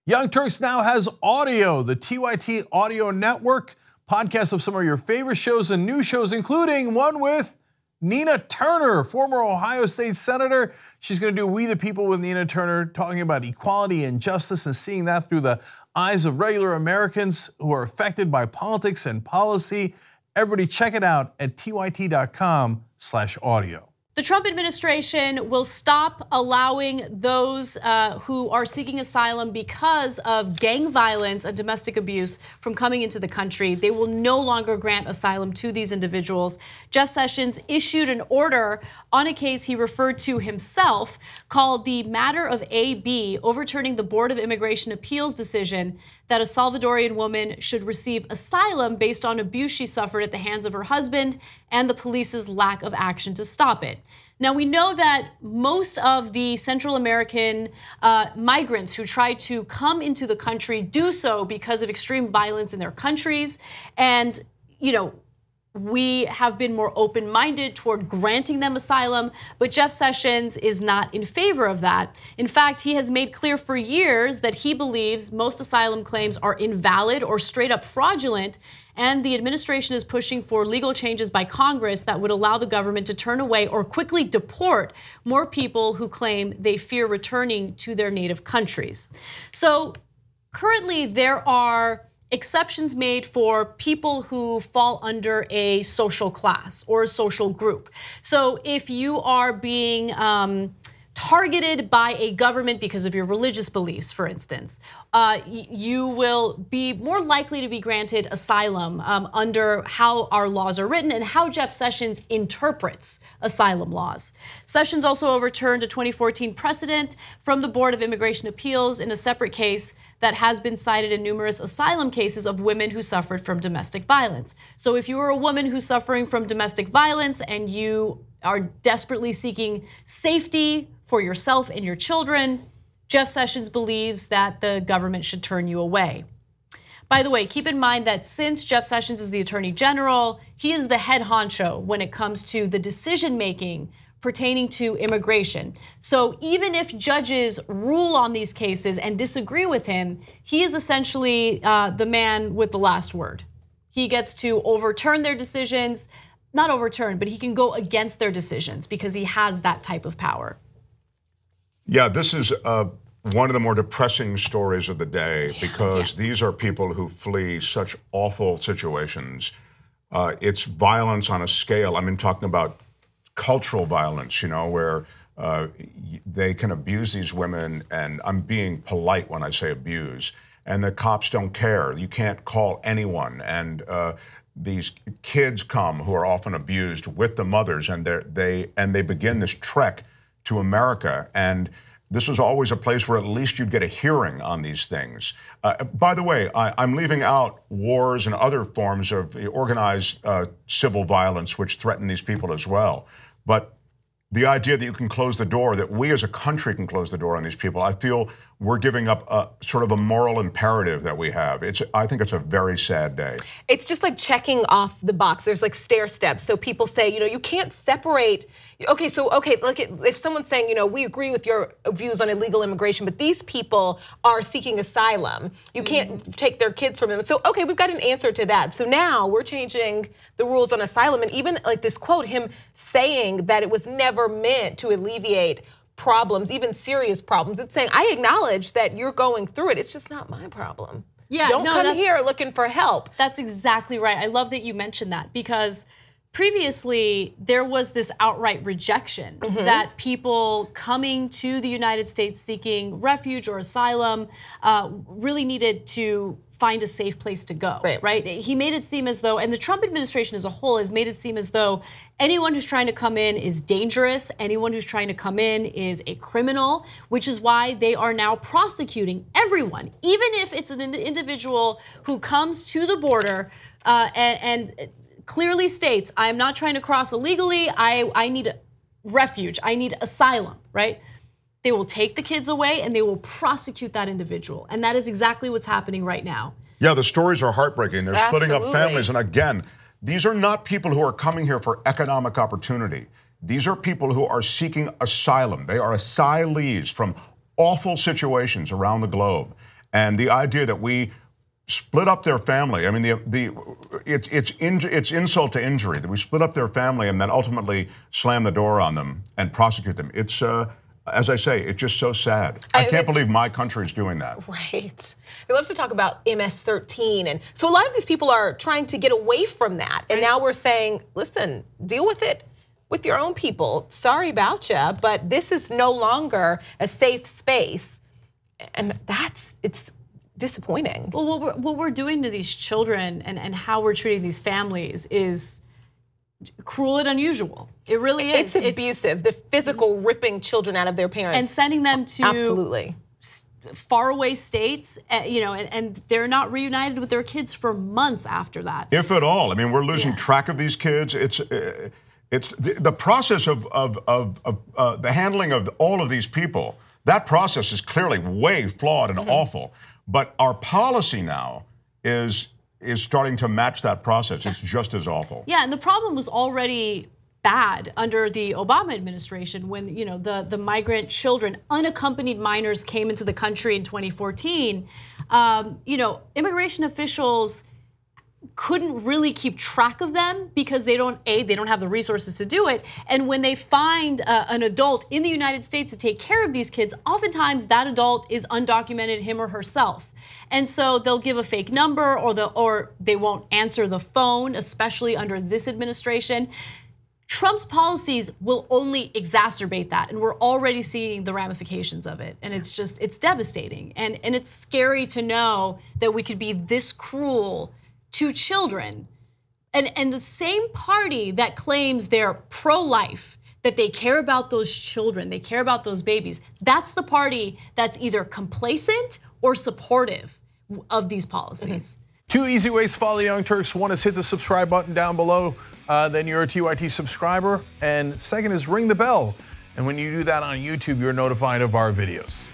Young Turks now has audio, the TYT Audio Network, podcasts of some of your favorite shows and new shows, including one with Nina Turner, former Ohio State Senator. She's going to do We the People with Nina Turner, talking about equality and justice and seeing that through the eyes of regular Americans who are affected by politics and policy. Everybody check it out at tyt.com/audio. The Trump administration will stop allowing those who are seeking asylum because of gang violence and domestic abuse from coming into the country. They will no longer grant asylum to these individuals. Jeff Sessions issued an order on a case he referred to himself called the Matter of AB, overturning the Board of Immigration Appeals decision that a Salvadorian woman should receive asylum based on abuse she suffered at the hands of her husband and the police's lack of action to stop it. Now, we know that most of the Central American migrants who try to come into the country do so because of extreme violence in their countries. And, we have been more open-minded toward granting them asylum, but Jeff Sessions is not in favor of that. In fact, he has made clear for years that he believes most asylum claims are invalid or straight up fraudulent, and the administration is pushing for legal changes by Congress that would allow the government to turn away or quickly deport more people who claim they fear returning to their native countries. So currently there are exceptions made for people who fall under a social class or a social group. So if you are being targeted by a government because of your religious beliefs, for instance, you will be more likely to be granted asylum under how our laws are written and how Jeff Sessions interprets asylum laws. Sessions also overturned a 2014 precedent from the Board of Immigration Appeals in a separate case that has been cited in numerous asylum cases of women who suffered from domestic violence. So if you are a woman who's suffering from domestic violence and you are desperately seeking safety for yourself and your children, Jeff Sessions believes that the government should turn you away. By the way, keep in mind that since Jeff Sessions is the Attorney General, he is the head honcho when it comes to the decision-making pertaining to immigration. So even if judges rule on these cases and disagree with him, he is essentially the man with the last word. He gets to overturn their decisions, not overturn, but he can go against their decisions because he has that type of power. Yeah, this is one of the more depressing stories of the day because these are people who flee such awful situations. It's violence on a scale. I mean, talking about cultural violence, where they can abuse these women, and I'm being polite when I say abuse, and the cops don't care. You can't call anyone, and these kids come who are often abused with the mothers, and they begin this trek to America, and this was always a place where at least you'd get a hearing on these things. By the way, I'm leaving out wars and other forms of organized civil violence which threaten these people as well. But the idea that you can close the door, that we as a country can close the door on these people, I feel we're giving up sort of a moral imperative that we have. I think it's a very sad day. It's just like checking off the box. There's like stair steps. So people say, you can't separate. Okay, like if someone's saying, we agree with your views on illegal immigration, but these people are seeking asylum. You can't take their kids from them. So, okay, we've got an answer to that. So now we're changing the rules on asylum. And even like this quote, him saying that it was never meant to alleviate problems, even serious problems. It's saying, I acknowledge that you're going through it. It's just not my problem. Yeah, don't come here looking for help. That's exactly right. I love that you mentioned that because previously there was this outright rejection that people coming to the United States seeking refuge or asylum really needed to find a safe place to go, right? He made it seem as though, and the Trump administration as a whole has made it seem as though anyone who's trying to come in is dangerous, anyone who's trying to come in is a criminal, which is why they are now prosecuting everyone, even if it's an individual who comes to the border and clearly states, I'm not trying to cross illegally, I need refuge, I need asylum, right? They will take the kids away and they will prosecute that individual. And that is exactly what's happening right now. Yeah, the stories are heartbreaking. They're splitting up families. And again, these are not people who are coming here for economic opportunity. These are people who are seeking asylum. They are asylees from awful situations around the globe. And the idea that we split up their family, I mean, it's insult to injury that we split up their family and then ultimately slam the door on them and prosecute them. It's, as I say, it's just so sad. I can't believe my country is doing that. Right. We love to talk about MS-13. And so a lot of these people are trying to get away from that. And now we're saying, listen, deal with it with your own people. Sorry about you, but this is no longer a safe space. And it's disappointing. Well, what we're doing to these children and how we're treating these families is cruel and unusual. It really is. It's abusive. The physical ripping children out of their parents. And sending them to absolutely faraway states, and they're not reunited with their kids for months after that. If at all. I mean, we're losing track of these kids. It's the process of the handling of all of these people. That process is clearly way flawed and awful. But our policy now is starting to match that process. It's just as awful. Yeah, and the problem was already bad under the Obama administration when the migrant children, unaccompanied minors, came into the country in 2014. Immigration officials couldn't really keep track of them because they don't have the resources to do it. And when they find an adult in the United States to take care of these kids, oftentimes that adult is undocumented, him or herself. And so they'll give a fake number or they won't answer the phone, especially under this administration. Trump's policies will only exacerbate that, and we're already seeing the ramifications of it. And it's devastating. And it's scary to know that we could be this cruel to children. And the same party that claims they're pro-life, that they care about those children, they care about those babies, that's the party that's either complacent or supportive of these policies. Two easy ways to follow the Young Turks. One is hit the subscribe button down below, then you're a TYT subscriber. And second is ring the bell. And when you do that on YouTube, you're notified of our videos.